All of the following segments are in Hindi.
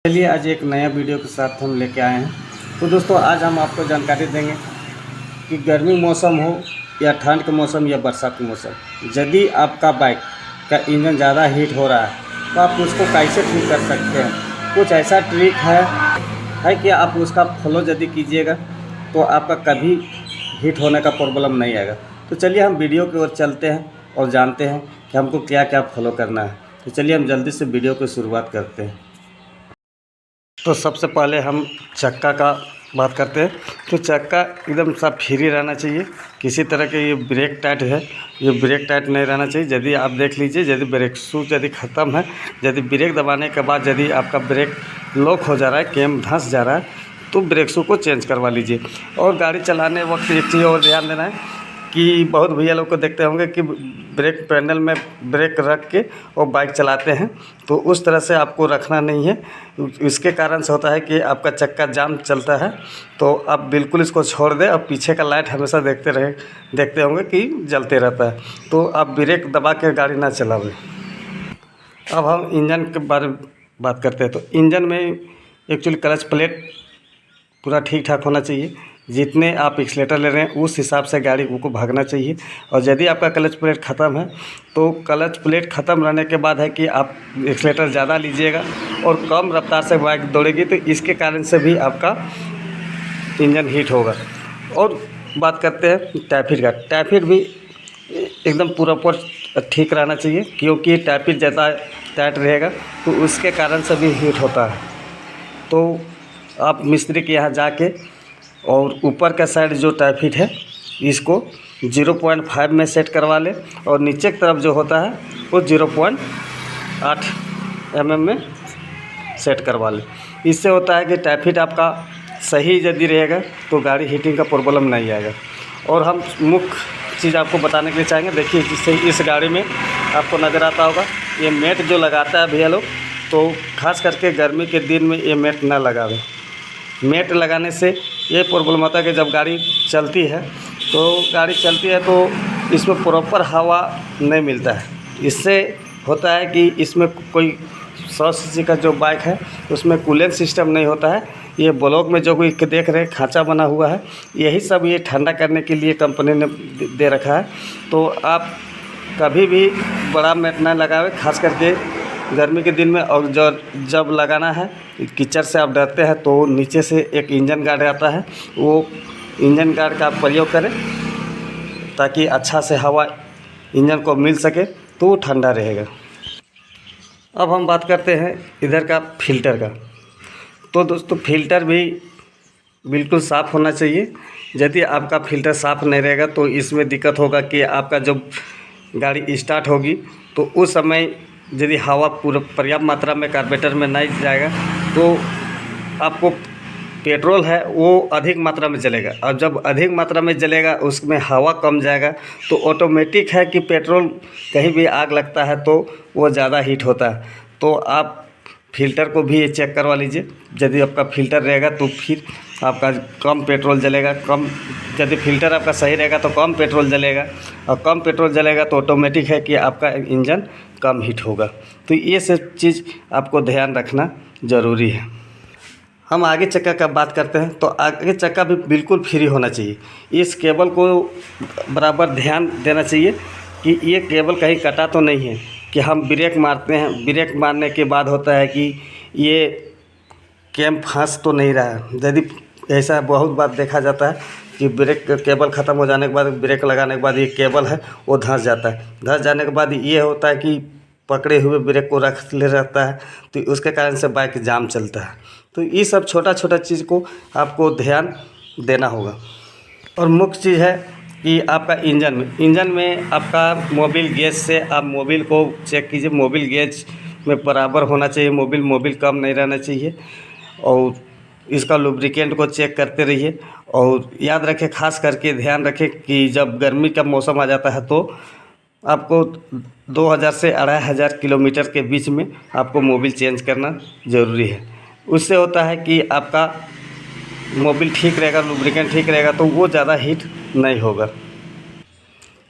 चलिए आज एक नया वीडियो के साथ हम लेके आए हैं। तो दोस्तों आज हम आपको जानकारी देंगे कि गर्मी मौसम हो या ठंड के मौसम या बरसात के मौसम, यदि आपका बाइक का इंजन ज़्यादा हीट हो रहा है तो आप उसको कैसे ठीक कर सकते हैं। कुछ ऐसा ट्रिक है कि आप उसका फॉलो यदि कीजिएगा तो आपका कभी हीट होने का प्रॉब्लम नहीं आएगा। तो चलिए हम वीडियो की ओर चलते हैं और जानते हैं कि हमको क्या क्या फॉलो करना है। तो चलिए हम जल्दी से वीडियो की शुरुआत करते हैं। तो सबसे पहले हम चक्का का बात करते हैं। तो चक्का एकदम सब फ्री रहना चाहिए, किसी तरह के ये ब्रेक टाइट है, ये ब्रेक टाइट नहीं रहना चाहिए। यदि आप देख लीजिए, यदि ब्रेक शूज यदि ख़त्म है, यदि ब्रेक दबाने के बाद यदि आपका ब्रेक लॉक हो जा रहा है, कैम धंस जा रहा है, तो ब्रेक शू को चेंज करवा लीजिए। और गाड़ी चलाने वक्त एक चीज़ और ध्यान देना है कि बहुत भैया लोग को देखते होंगे कि ब्रेक पैडल में ब्रेक रख के और बाइक चलाते हैं, तो उस तरह से आपको रखना नहीं है। इसके कारण से होता है कि आपका चक्का जाम चलता है, तो आप बिल्कुल इसको छोड़ दें और पीछे का लाइट हमेशा देखते होंगे कि जलते रहता है, तो आप ब्रेक दबा के गाड़ी ना चलावें। अब हम इंजन के बारे में बात करते हैं। तो इंजन में एक्चुअली क्लच प्लेट पूरा ठीक ठाक होना चाहिए। जितने आप एक्सीलेटर ले रहे हैं उस हिसाब से गाड़ी को भागना चाहिए। और यदि आपका क्लच प्लेट ख़त्म है तो क्लच प्लेट ख़त्म रहने के बाद है कि आप एक्सीलेटर ज़्यादा लीजिएगा और कम रफ्तार से बाइक दौड़ेगी, तो इसके कारण से भी आपका इंजन हीट होगा। और बात करते हैं टैफिट का। टैफिट भी एकदम पूरा ठीक रहना चाहिए, क्योंकि टैफिट ज़्यादा टाइट रहेगा तो उसके कारण से भी हीट होता है। तो आप मिस्त्री के यहाँ जाके और ऊपर का साइड जो टैफिट है इसको 0.5 में सेट करवा लें, और नीचे की तरफ जो होता है वो 0.8 में सेट करवा लें। इससे होता है कि टैफिट आपका सही यदि रहेगा तो गाड़ी हीटिंग का प्रॉब्लम नहीं आएगा। और हम मुख्य चीज़ आपको बताने के लिए चाहेंगे, देखिए जिससे इस गाड़ी में आपको नज़र आता होगा ये मैट जो लगाता है भैया लोग, तो खास करके गर्मी के दिन में ये मैट ना लगावें। मैट लगाने से ये प्रॉब्लम होता है कि जब गाड़ी चलती है तो इसमें प्रॉपर हवा नहीं मिलता है। इससे होता है कि इसमें कोई 100 सीसी का जो बाइक है उसमें कूलेंट सिस्टम नहीं होता है। ये ब्लॉक में जो कोई देख रहे हैं खांचा बना हुआ है, यही सब ये ठंडा करने के लिए कंपनी ने दे रखा है। तो आप कभी भी बड़ा मैट ना लगावे, खास करके गर्मी के दिन में। और जब लगाना है कीचड़ से आप डरते हैं तो नीचे से एक इंजन गार्ड आता है, वो इंजन गार्ड का प्रयोग करें ताकि अच्छा से हवा इंजन को मिल सके, तो वो ठंडा रहेगा। अब हम बात करते हैं इधर का फ़िल्टर का। तो दोस्तों फ़िल्टर भी बिल्कुल साफ़ होना चाहिए। यदि आपका फ़िल्टर साफ़ नहीं रहेगा तो इसमें दिक्कत होगा कि आपका जब गाड़ी स्टार्ट होगी तो उस समय यदि हवा पूरा पर्याप्त मात्रा में कार्बोरेटर में नहीं जाएगा तो आपको पेट्रोल है वो अधिक मात्रा में जलेगा, और जब अधिक मात्रा में जलेगा उसमें हवा कम जाएगा तो ऑटोमेटिक है कि पेट्रोल कहीं भी आग लगता है तो वो ज़्यादा हीट होता है। तो आप फ़िल्टर को भी ये चेक करवा लीजिए। यदि आपका फ़िल्टर रहेगा तो फिर आपका कम पेट्रोल जलेगा, यदि फ़िल्टर आपका सही रहेगा तो कम पेट्रोल जलेगा, और कम पेट्रोल जलेगा तो ऑटोमेटिक है कि आपका इंजन कम हीट होगा। तो ये सब चीज़ आपको ध्यान रखना ज़रूरी है। हम आगे चक्का का बात करते हैं। तो आगे चक्का भी बिल्कुल फ्री होना चाहिए। इस केबल को बराबर ध्यान देना चाहिए कि ये केबल कहीं कटा तो नहीं है, कि हम ब्रेक मारते हैं, ब्रेक मारने के बाद होता है कि ये कैम फंस तो नहीं रहा है। यदि ऐसा बहुत बार देखा जाता है कि ब्रेक केबल ख़त्म हो जाने के बाद, ब्रेक लगाने के बाद ये केबल है वो धंस जाता है। धंस जाने के बाद ये होता है कि पकड़े हुए ब्रेक को रख ले रहता है, तो उसके कारण से बाइक जाम चलता है। तो ये सब छोटा चीज़ को आपको ध्यान देना होगा। और मुख्य चीज़ है कि आपका इंजन में आपका मोबिल गेज से आप मोबिल को चेक कीजिए। मोबिल गेज में बराबर होना चाहिए, मोबिल कम नहीं रहना चाहिए। और इसका लुब्रिकेंट को चेक करते रहिए। और याद रखें, खास करके ध्यान रखें कि जब गर्मी का मौसम आ जाता है तो आपको 2000 से 2500 किलोमीटर के बीच में आपको मोबिल चेंज करना ज़रूरी है। उससे होता है कि आपका मोबिल ठीक रहेगा, लुब्रिकेंट ठीक रहेगा, तो वो ज़्यादा हीट नहीं होगा।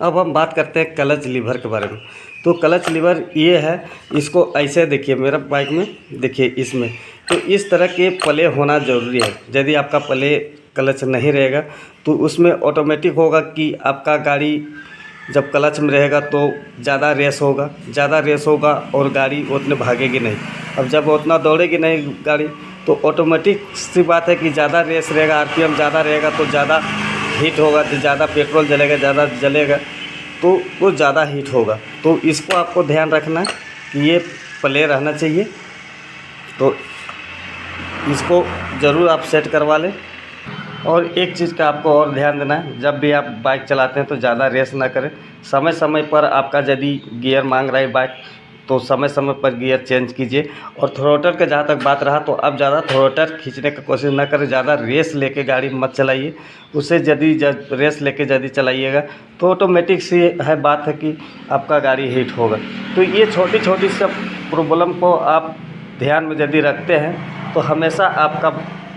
अब हम बात करते हैं क्लच लीवर के बारे में। तो क्लच लीवर ये है, इसको ऐसे देखिए मेरा बाइक में, देखिए इसमें तो इस तरह के प्ले होना ज़रूरी है। यदि आपका प्ले क्लच नहीं रहेगा तो उसमें ऑटोमेटिक होगा कि आपका गाड़ी जब क्लच में रहेगा तो ज़्यादा रेस होगा और गाड़ी उतने भागेगी नहीं। अब जब उतना दौड़ेगी नहीं गाड़ी तो ऑटोमेटिक सी बात है कि ज़्यादा रेस रहेगा, आरपीएम ज़्यादा रहेगा तो ज़्यादा हीट होगा, तो ज़्यादा पेट्रोल जलेगा, ज़्यादा जलेगा तो वो ज़्यादा हीट होगा। तो इसको आपको ध्यान रखना है कि ये प्ले रहना चाहिए, तो इसको ज़रूर आप सेट करवा लें। और एक चीज़ का आपको और ध्यान देना है, जब भी आप बाइक चलाते हैं तो ज़्यादा रेस ना करें। समय समय पर आपका यदि गियर मांग रहा है बाइक तो समय समय पर गियर चेंज कीजिए। और थ्रोटल का जहाँ तक बात रहा तो आप ज़्यादा थ्रोटल खींचने की कोशिश ना करें, ज़्यादा रेस लेके गाड़ी मत चलाइए। उससे यदि रेस लेके यदि चलाइएगा तो ऑटोमेटिक सी है बात है कि आपका गाड़ी हीट होगा। तो ये छोटी छोटी सब प्रॉब्लम को आप ध्यान में यदि रखते हैं तो हमेशा आपका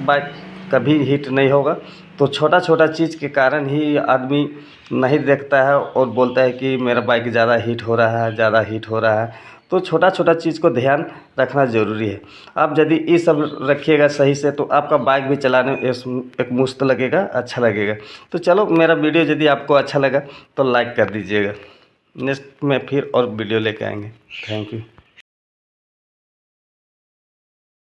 बाइक कभी हीट नहीं होगा। तो छोटा छोटा चीज़ के कारण ही आदमी नहीं देखता है और बोलता है कि मेरा बाइक ज़्यादा हीट हो रहा है, ज़्यादा हीट हो रहा है। तो छोटा छोटा चीज़ को ध्यान रखना ज़रूरी है। आप यदि ये सब रखिएगा सही से तो आपका बाइक भी चलाने में एक मुश्त लगेगा, अच्छा लगेगा। तो चलो, मेरा वीडियो यदि आपको अच्छा लगा तो लाइक कर दीजिएगा। नेक्स्ट में फिर और वीडियो लेके आएंगे। Thank you.